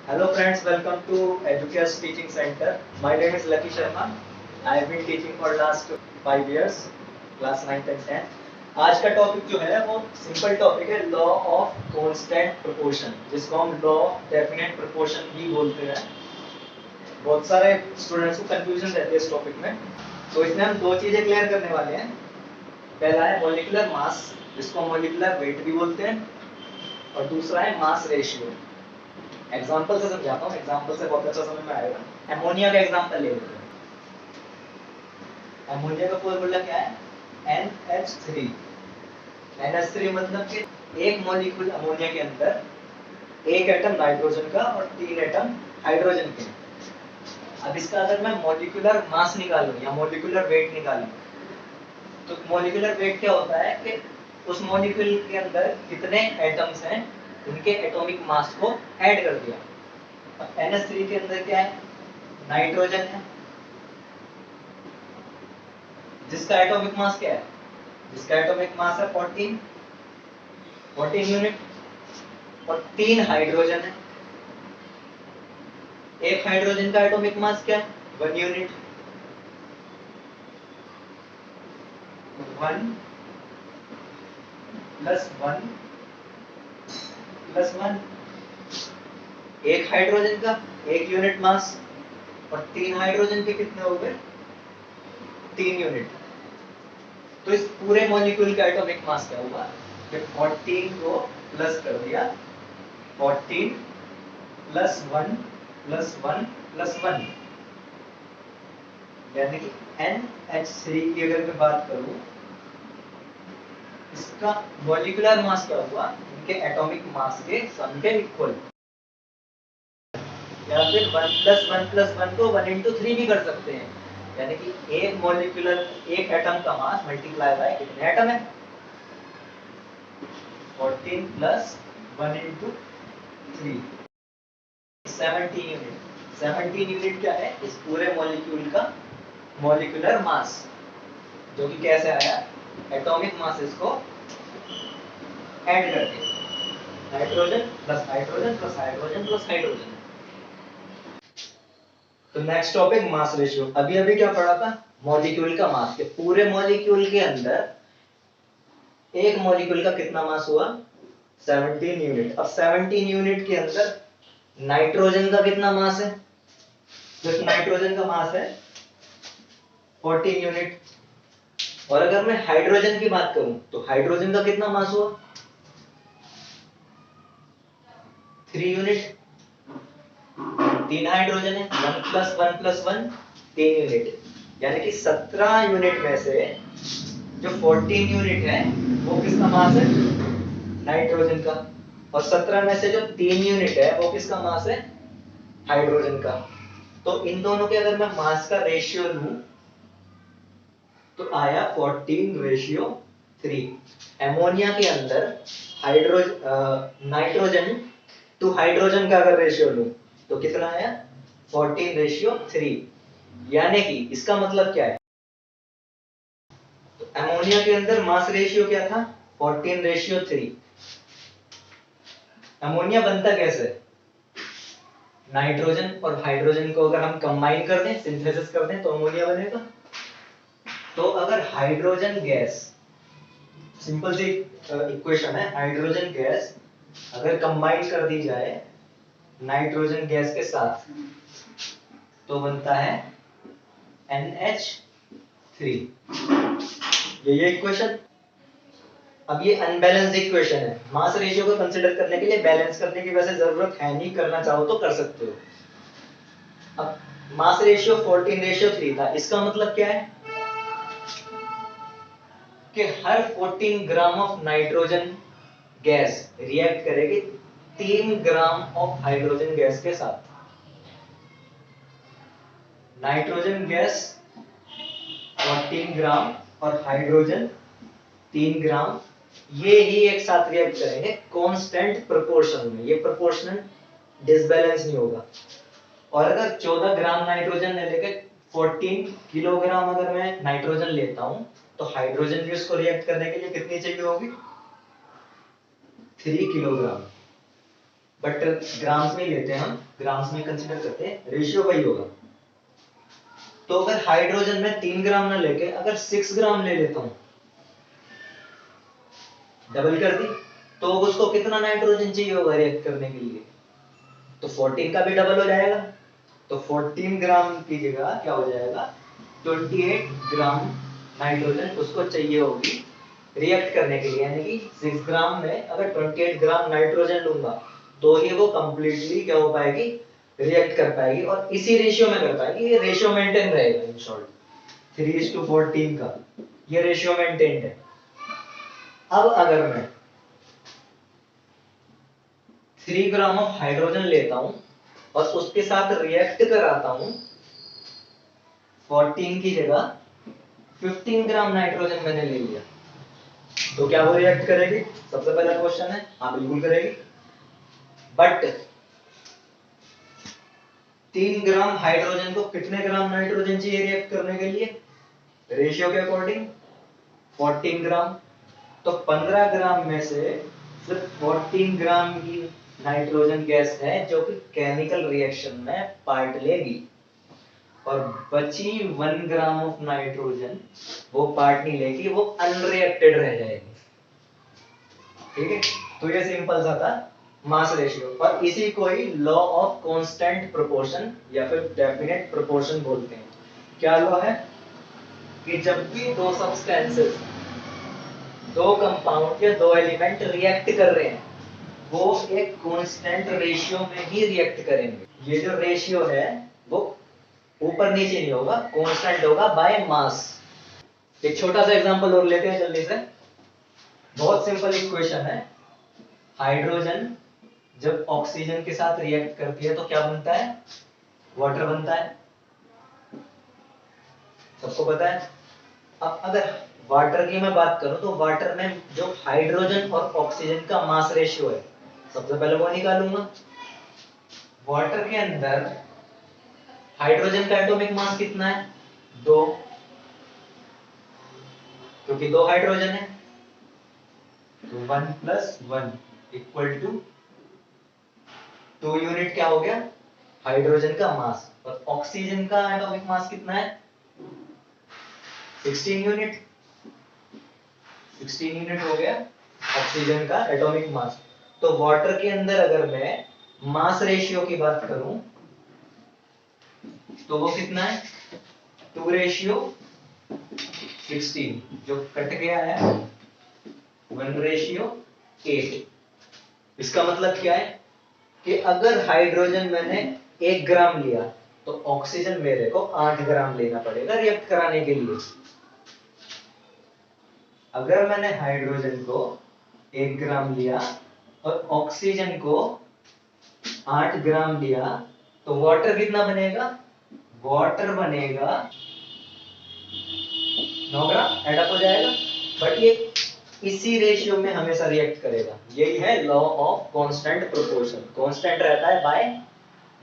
Hello friends, welcome to Educast Teaching Center. My name is Lucky Sharma. I have been teaching for last 5 years, class 9th and 10th. आज का topic जो है वो simple topic है, law of constant proportion, जिसको हम law of definite proportion भी बोलते हैं। बहुत सारे स्टूडेंट्स को कंफ्यूजन रहती है इस टॉपिक में, तो इसमें हम दो चीजें क्लियर करने वाले हैं। पहला है मॉलिक्यूलर मास, जिसको मॉलिक्यूलर वेट भी बोलते हैं, और दूसरा है मास रेशियो। एग्जांपल से समझाता हूँ, एग्जांपल से बहुत अच्छा समझ में आएगा। अमोनिया का एग्जांपल ले लेते हैं। अमोनिया का फॉर्मूला क्या है? NH3। NH3 मतलब कि एक मॉलिक्यूल अमोनिया के अंदर एक एटम नाइट्रोजन का और 3 एटम हाइड्रोजन के। अब इसका अगर मैं मॉलिक्यूलर मास निकालूं या मॉलिक्यूलर वेट निकालूं, तो मॉलिक्यूलर वेट क्या होता है कि उस मॉलिक्यूल के अंदर कितने एटम्स हैं, उनके एटॉमिक मास को ऐड कर दिया। अब NH3 के अंदर क्या है? नाइट्रोजन है, जिसका एटॉमिक मास क्या है? जिसका एटॉमिक मास है 14 यूनिट, और 3 हाइड्रोजन है। एक हाइड्रोजन का एटॉमिक मास क्या है? 1 यूनिट। 1 plus 1 plus 1। एक हाइड्रोजन का 1 यूनिट मास, और 3 हाइड्रोजन के कितने हो गए? 3 यूनिट। तो इस पूरे मॉलिक्यूल का एटॉमिक मास क्या हुआ? कि 14 को प्लस कर दिया, 14 प्लस 1 प्लस 1 प्लस 1, यानी कि NH3 की अगर मैं बात करूं, इसका मॉलिक्यूलर मास क्या हुआ? इनके एटॉमिक मास के सम के इक्वल। या फिर 1 प्लस 1 प्लस 1 को 1 इंटू 3 भी कर सकते हैं, यानी कि एक मॉलिक्यूलर एक एटम का मास मल्टीप्लाई बाय कितने एटम है? 14 प्लस 1 इंटू 3, 17 यूनिट। 17 यूनिट क्या है? इस पूरे मॉलिक्यूल का मॉलिक्यूलर मास, जो कि कैसे आया? एटॉमिक मास इसको ऐड करके, nitrogen plus hydrogen plus hydrogen plus hydrogen. तो नेक्स्ट टॉपिक मास रेशियो। अभी अभी क्या पढ़ा था? मॉलिक्यूल का मास, के पूरे मॉलिक्यूल के अंदर एक मॉलिक्यूल का कितना मास हुआ? 17 यूनिट। अब 17 यूनिट के अंदर नाइट्रोजन का कितना मास है? तो नाइट्रोजन का मास है 14 यूनिट। और अगर मैं हाइड्रोजन की बात करूं, तो हाइड्रोजन का कितना मास हुआ? 3 यूनिट। 3 हाइड्रोजन है, 1 प्लस 1 प्लस 1 3 यूनिट, यानी कि 17 यूनिट में से जो 14 यूनिट है वो किसका मास है? नाइट्रोजन का। और 17 में से जो 3 यूनिट है वो किसका मास है? हाइड्रोजन का। तो इन दोनों के अगर मैं मास का रेशियो लूं, तो आया 14:3। एमोनिया के अंदर नाइट्रोजन टू हाइड्रोजन का अगर रेशियो लूं, तो कितना आया? 14:3। यानी कि इसका मतलब क्या है? तो एमोनिया के अंदर मास रेशियो क्या था? 14:3। अमोनिया बनता कैसे? नाइट्रोजन और हाइड्रोजन को अगर हम कंबाइन कर दें, सिंथेसिस कर दें, तो अमोनिया बनेगा। तो अगर हाइड्रोजन गैस, सिंपल सी इक्वेशन है, हाइड्रोजन गैस अगर कंबाइन कर दी जाए नाइट्रोजन गैस के साथ, तो बनता है NH3। ये इक्वेशन। अब ये अनबैलेंस्ड इक्वेशन है, मास रेशियो को कंसीडर करने के लिए बैलेंस करने की वैसे जरूरत है नहीं, करना चाहो तो कर सकते हो। अब मास रेशियो 14:3 था, इसका मतलब क्या है? कि हर 14 gram of nitrogen gas react करेगी 3 ग्राम ऑफ हाइड्रोजन गैस के साथ। नाइट्रोजन गैस 14 ग्राम और हाइड्रोजन 3 ग्राम, ये ही एक साथ रिएक्ट करेंगे कांस्टेंट प्रोपोर्शन में। ये प्रोपोर्शनल डिसबैलेंस नहीं होगा। और अगर 14 ग्राम नाइट्रोजन लेके 14 किलोग्राम अगर मैं नाइट्रोजन लेता हूं, तो हाइड्रोजन भी उसको रिएक्ट करने के लिए कितनी चाहिए होगी? 3 किलोग्राम। बट ग्राम्स में लेते हैं, हम ग्राम्स में कंसीडर करते हैं, रेशियो वही होगा। तो अगर हाइड्रोजन में 3 ग्राम ना लेके अगर 6 ग्राम ले लेता हूं, डबल कर दी, तो उसको कितना नाइट्रोजन चाहिए होगा रिएक्ट करने के लिए? तो 14 का भी डबल हो जाएगा। तो 14 ग्राम की जगह क्या हो जाएगा, 28 ग्राम नाइट्रोजन उसको चाहिए होगी रिएक्ट करने के लिए। यानी कि 6 ग्राम में अगर 28 ग्राम नाइट्रोजन लूंगा तो ही वो कंप्लीटली क्या हो पाएगी, रिएक्ट कर पाएगी, और इसी रेशियो में कर पाएगी। ये रेशियो मेंटेन रहेगा, इन शॉर्ट 3:14 का ये रेशियो मेंटेन है। अब अगर मैं 3 ग्राम ऑफ हाइड्रोजन लेता हूं और उसके साथ रिएक्ट कराता हूं, 14 की जगह 15 ग्राम नाइट्रोजन मैंने ले लिया, तो क्या वो रिएक्ट करेगी? सबसे पहला क्वेश्चन है, हाँ बिल्कुल करेगी। बट 3 ग्राम हाइड्रोजन को कितने ग्राम नाइट्रोजन चाहिए रिएक्ट करने के लिए? रेशियो के अकॉर्डिंग 14 ग्राम। तो 15 ग्राम में से सिर्फ 14 ग्राम की नाइट्रोजन गैस है जो कि केमिकल रिएक्शन में पार्ट लेगी, और बची 1 ग्राम ऑफ नाइट्रोजन वो पार्ट नहीं लेगी, वो अनरिएक्टेड रह जाएगी। ठीक है, तो ये सिंपल सा था मास रेशियो, और इसी को ही लॉ ऑफ कांस्टेंट प्रोपोर्शन या फिर डेफिनेट प्रोपोर्शन बोलते हैं। क्या लॉ है कि जब भी दो सब्सटेंसेस, दो कंपाउंड या दो एलिमेंट रिएक्ट कर रहे हैं, वो एक कांस्टेंट रेशियो में ही रिएक्ट करेंगे। ये जो रेशियो है वो ऊपर नीचे नहीं होगा, कांस्टेंट होगा बाय मास। एक छोटा सा एग्जांपल और लेते हैं जल्दी से, बहुत सिंपल इक्वेशन है। हाइड्रोजन जब ऑक्सीजन के साथ रिएक्ट करती है तो क्या बनता है? वाटर बनता है, सबको पता है। अब अगर वाटर की मैं बात करूं तो वाटर में जो हाइड्रोजन और ऑक्सीजन का मास रेशियो है, सबसे पहले वो निकालूंगा। वाटर के अंदर हाइड्रोजन का एटॉमिक मास कितना है? 2, क्योंकि 2 हाइड्रोजन है, तो 1 + 1 = 2 यूनिट क्या हो गया? हाइड्रोजन का मास। और ऑक्सीजन का एटॉमिक मास कितना है? 16 यूनिट। 16 यूनिट हो गया ऑक्सीजन का एटॉमिक मास। तो वाटर के अंदर अगर मैं मास रेशियो की बात करूं तो वो कितना है? 2:16, जो कट गया है 1:8। इसका मतलब क्या है कि अगर हाइड्रोजन मैंने 1 ग्राम लिया तो ऑक्सीजन मेरे को 8 ग्राम लेना पड़ेगा रिएक्ट कराने के लिए। अगर मैंने हाइड्रोजन को 1 ग्राम लिया और ऑक्सीजन को 8 ग्राम लिया तो वाटर कितना बनेगा? वाटर बनेगा 9 ग्राम, एडअप हो जाएगा। बट ये इसी रेशियो में हमेशा रिएक्ट करेगा। यही है law of constant proportion. Constant रहता है बाय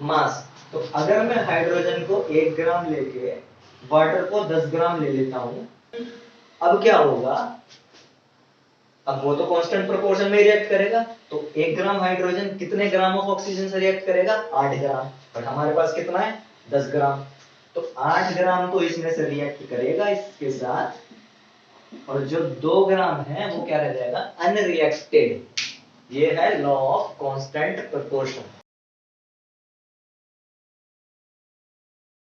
मास। तो अगर मैं हाइड्रोजन को 1 ग्राम लेके वाटर को 10 ग्राम ले लेता हूं, अब क्या होगा? अब वो तो कांस्टेंट प्रोपोर्शन में रिएक्ट करेगा, तो 1 ग्राम हाइड्रोजन कितने ग्राम ऑफ ऑक्सीजन से रिएक्ट करेगा? 8 ग्राम। बट हमारे पास कितना है? 10 ग्राम। तो 8 ग्राम तो इसमें से रिएक्ट करेगा इसके साथ, और जो 2 ग्राम है वो क्या रह जाएगा? अनरिएक्टेड। ये है लॉ ऑफ कांस्टेंट प्रोपोर्शन।